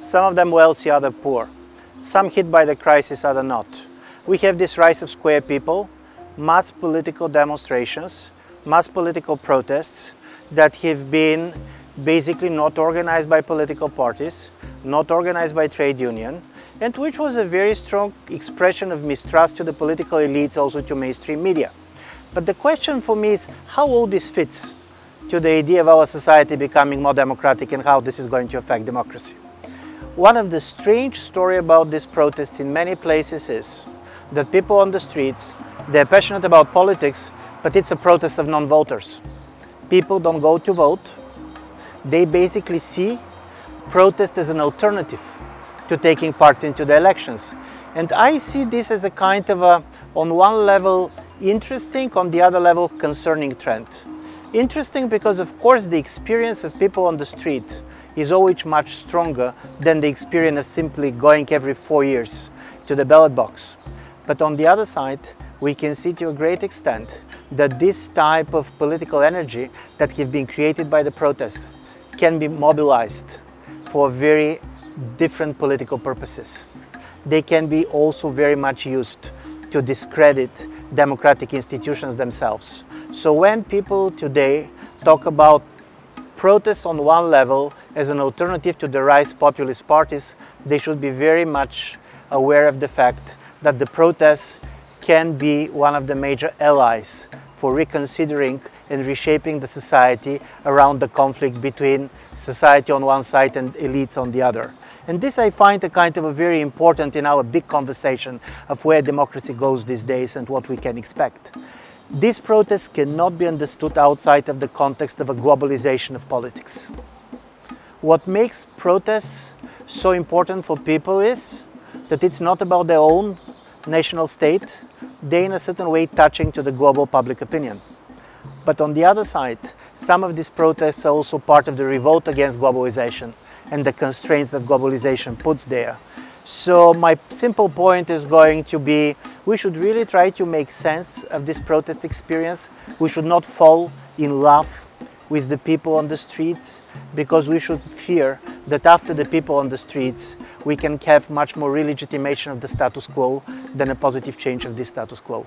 some of them wealthy, other poor. Some hit by the crisis, other not. We have this rise of square people, mass political demonstrations, mass political protests that have been basically not organized by political parties, not organized by trade union, and which was a very strong expression of mistrust to the political elites, also to mainstream media. But the question for me is how all this fits to the idea of our society becoming more democratic and how this is going to affect democracy. One of the strange stories about these protests in many places is that people on the streets, they're passionate about politics, but it's a protest of non-voters. People don't go to vote. They basically see protest as an alternative to taking part into the elections. And I see this as a kind of a, on one level, interesting, on the other level, concerning trend. Interesting because, of course, the experience of people on the street is always much stronger than the experience of simply going every 4 years to the ballot box. But on the other side, we can see to a great extent that this type of political energy that have been created by the protests can be mobilized for very different political purposes. They can be also very much used to discredit democratic institutions themselves. So when people today talk about protests on one level as an alternative to the rise of populist parties, they should be very much aware of the fact that the protests can be one of the major allies for reconsidering and reshaping the society around the conflict between society on one side and elites on the other. And this I find a kind of a very important in our big conversation of where democracy goes these days and what we can expect. These protests cannot be understood outside of the context of a globalization of politics. What makes protests so important for people is that it's not about their own national state, they're in a certain way touching to the global public opinion. But on the other side, some of these protests are also part of the revolt against globalization and the constraints that globalization puts there. So my simple point is going to be, we should really try to make sense of this protest experience. We should not fall in love with the people on the streets, because we should fear that after the people on the streets, we can have much more re-legitimation of the status quo than a positive change of this status quo.